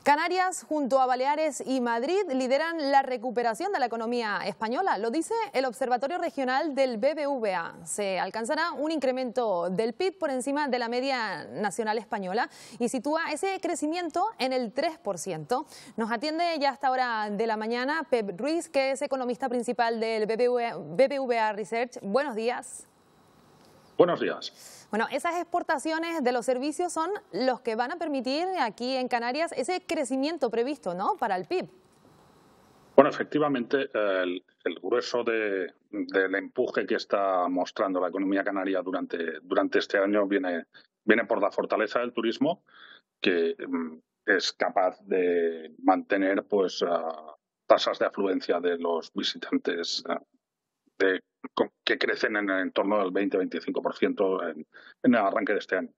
Canarias, junto a Baleares y Madrid, lideran la recuperación de la economía española. Lo dice el Observatorio Regional del BBVA. Se alcanzará un incremento del PIB por encima de la media nacional española y sitúa ese crecimiento en el 3%. Nos atiende ya a esta hora de la mañana Pep Ruiz, que es economista principal del BBVA Research. Buenos días. Buenos días. Bueno, esas exportaciones de los servicios son los que van a permitir aquí en Canarias ese crecimiento previsto, ¿no?, para el PIB. Bueno, efectivamente, el grueso del empuje que está mostrando la economía canaria durante este año viene por la fortaleza del turismo, que es capaz de mantener tasas de afluencia de los visitantes que crecen en el entorno del 20-25% en el arranque de este año.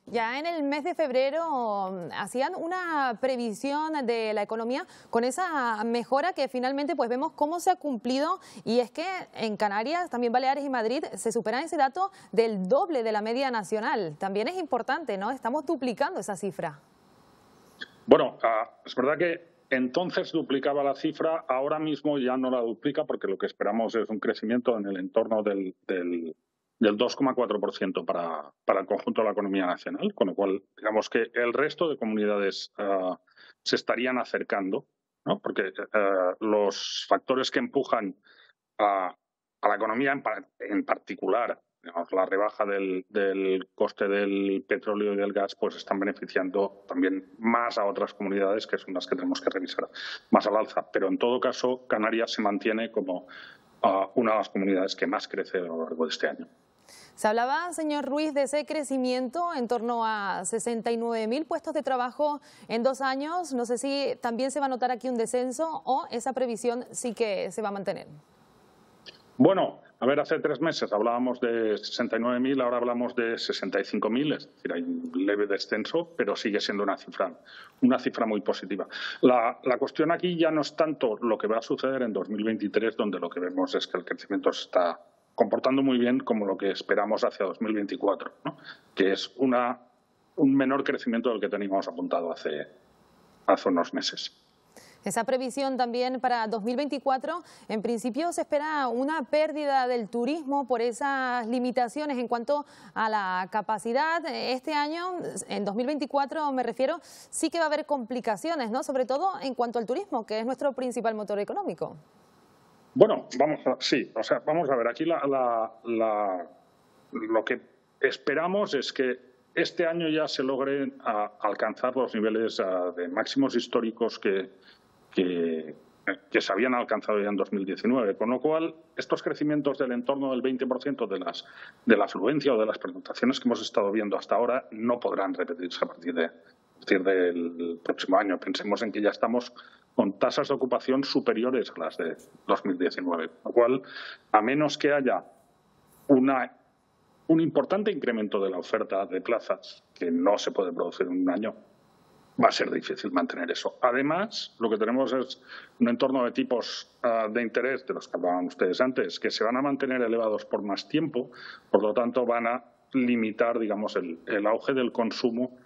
Ya en el mes de febrero hacían una previsión de la economía con esa mejora que finalmente pues vemos cómo se ha cumplido, y es que en Canarias, también Baleares y Madrid, se superan ese dato del doble de la media nacional. También es importante, ¿no? Estamos duplicando esa cifra. Bueno, es verdad que entonces duplicaba la cifra, ahora mismo ya no la duplica porque lo que esperamos es un crecimiento en el entorno del 2,4% para el conjunto de la economía nacional, con lo cual digamos que el resto de comunidades se estarían acercando, ¿no? Porque los factores que empujan a la economía en particular, digamos, la rebaja del coste del petróleo y del gas, pues están beneficiando también más a otras comunidades, que son las que tenemos que revisar más al alza. Pero en todo caso, Canarias se mantiene como una de las comunidades que más crece a lo largo de este año. Se hablaba, señor Ruiz, de ese crecimiento en torno a 69.000 puestos de trabajo en 2 años. No sé si también se va a notar aquí un descenso o esa previsión sí que se va a mantener. Bueno, a ver, hace 3 meses hablábamos de 69.000, ahora hablamos de 65.000, es decir, hay un leve descenso, pero sigue siendo una cifra muy positiva. La cuestión aquí ya no es tanto lo que va a suceder en 2023, donde lo que vemos es que el crecimiento se está comportando muy bien, como lo que esperamos hacia 2024, ¿no?, que es un menor crecimiento del que teníamos apuntado hace unos meses. Esa previsión también para 2024, en principio se espera una pérdida del turismo por esas limitaciones en cuanto a la capacidad. Este año, en 2024 me refiero, sí que va a haber complicaciones, ¿no?, sobre todo en cuanto al turismo, que es nuestro principal motor económico. Bueno, vamos a ver, aquí lo que esperamos es que este año ya se logren alcanzar los niveles de máximos históricos que se habían alcanzado ya en 2019, con lo cual estos crecimientos del entorno del 20% de la afluencia o de las pernoctaciones que hemos estado viendo hasta ahora no podrán repetirse a partir del próximo año. Pensemos en que ya estamos con tasas de ocupación superiores a las de 2019, con lo cual, a menos que haya un importante incremento de la oferta de plazas, que no se puede producir en un año, va a ser difícil mantener eso. Además, lo que tenemos es un entorno de tipos de interés, de los que hablaban ustedes antes, que se van a mantener elevados por más tiempo, por lo tanto van a limitar, digamos, el auge del consumo,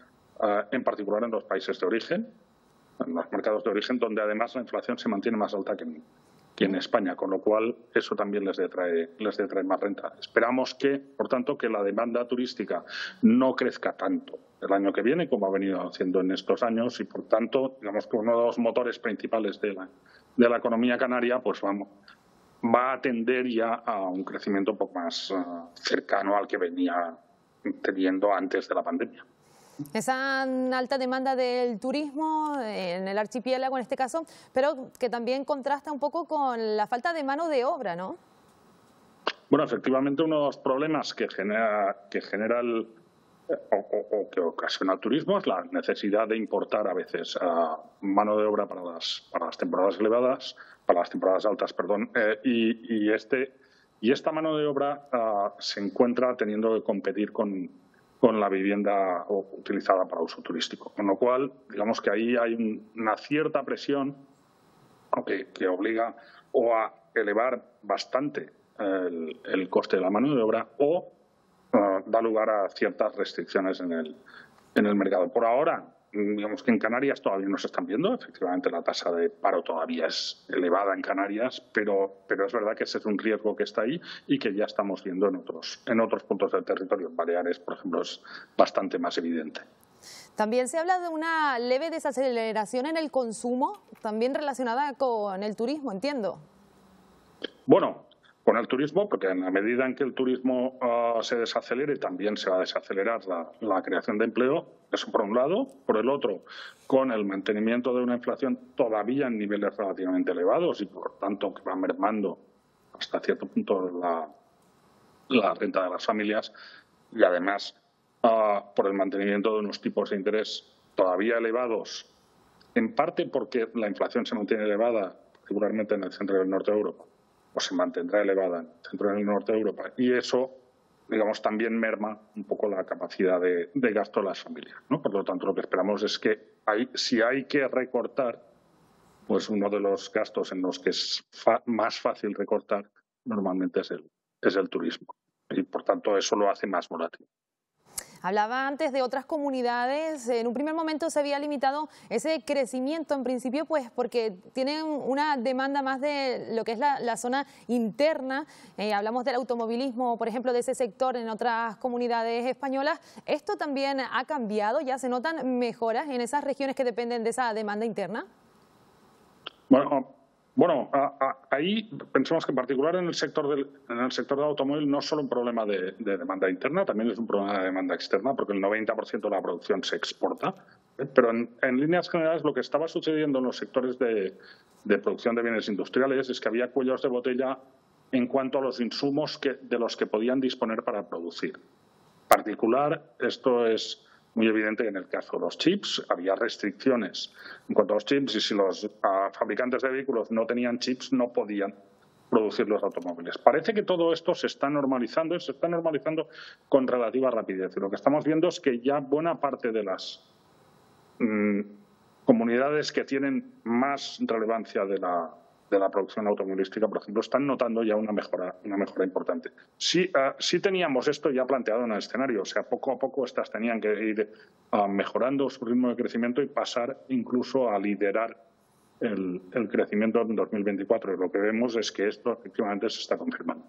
en particular en los países de origen, en los mercados de origen, donde además la inflación se mantiene más alta que en España, con lo cual eso también les detrae más renta. Esperamos que, por tanto, que la demanda turística no crezca tanto el año que viene como ha venido haciendo en estos años, y por tanto, digamos que uno de los motores principales de la economía canaria pues va a tender ya a un crecimiento un poco más cercano al que venía teniendo antes de la pandemia. Esa alta demanda del turismo en el archipiélago en este caso, pero que también contrasta un poco con la falta de mano de obra, ¿no? Bueno, efectivamente uno de los problemas que genera o que ocasiona el turismo es la necesidad de importar a veces mano de obra para las temporadas elevadas, para las temporadas altas, perdón, y esta mano de obra se encuentra teniendo que competir con la vivienda utilizada para uso turístico. Con lo cual, digamos que ahí hay una cierta presión que obliga o a elevar bastante el coste de la mano de obra o da lugar a ciertas restricciones en el mercado. Por ahora, digamos que en Canarias todavía no se están viendo. Efectivamente, la tasa de paro todavía es elevada en Canarias, pero es verdad que ese es un riesgo que está ahí y que ya estamos viendo en otros puntos del territorio. En Baleares, por ejemplo, es bastante más evidente. También se habla de una leve desaceleración en el consumo, también relacionada con el turismo, entiendo. Bueno, con el turismo, porque en la medida en que el turismo se desacelere, también se va a desacelerar la creación de empleo. Eso por un lado. Por el otro, con el mantenimiento de una inflación todavía en niveles relativamente elevados y, por tanto, que va mermando hasta cierto punto la renta de las familias y, además, por el mantenimiento de unos tipos de interés todavía elevados, en parte porque la inflación se mantiene elevada, particularmente en el centro y el norte de Europa, o se mantendrá elevada en el centro y el norte de Europa, y eso, digamos, también merma un poco la capacidad de gasto de las familias, ¿no? Por lo tanto, lo que esperamos es que si hay que recortar, pues uno de los gastos en los que es más fácil recortar normalmente es el turismo, y por tanto eso lo hace más volátil. Hablaba antes de otras comunidades. En un primer momento se había limitado ese crecimiento en principio, pues porque tienen una demanda más de lo que es la zona interna. Hablamos del automovilismo, por ejemplo, de ese sector en otras comunidades españolas. ¿Esto también ha cambiado? ¿Ya se notan mejoras en esas regiones que dependen de esa demanda interna? Bueno, ahí pensamos que en particular en el sector del automóvil no es solo un problema de demanda interna, también es un problema de demanda externa, porque el 90% de la producción se exporta. Pero en líneas generales lo que estaba sucediendo en los sectores de producción de bienes industriales es que había cuellos de botella en cuanto a los insumos de los que podían disponer para producir. En particular, esto es muy evidente en el caso de los chips. Había restricciones en cuanto a los chips y si los fabricantes de vehículos no tenían chips no podían producir los automóviles. Parece que todo esto se está normalizando y se está normalizando con relativa rapidez. Y lo que estamos viendo es que ya buena parte de las comunidades que tienen más relevancia de la producción automovilística, por ejemplo, están notando ya una mejora importante. Sí teníamos esto ya planteado en el escenario, o sea, poco a poco estas tenían que ir mejorando su ritmo de crecimiento y pasar incluso a liderar el crecimiento en 2024. Y lo que vemos es que esto efectivamente se está confirmando.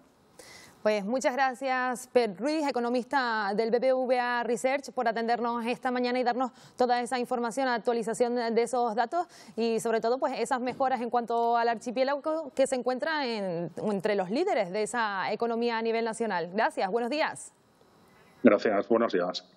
Pues muchas gracias, Pep Ruiz, economista del BBVA Research, por atendernos esta mañana y darnos toda esa información, actualización de esos datos y sobre todo pues esas mejoras en cuanto al archipiélago que se encuentra entre los líderes de esa economía a nivel nacional. Gracias, buenos días. Gracias, buenos días.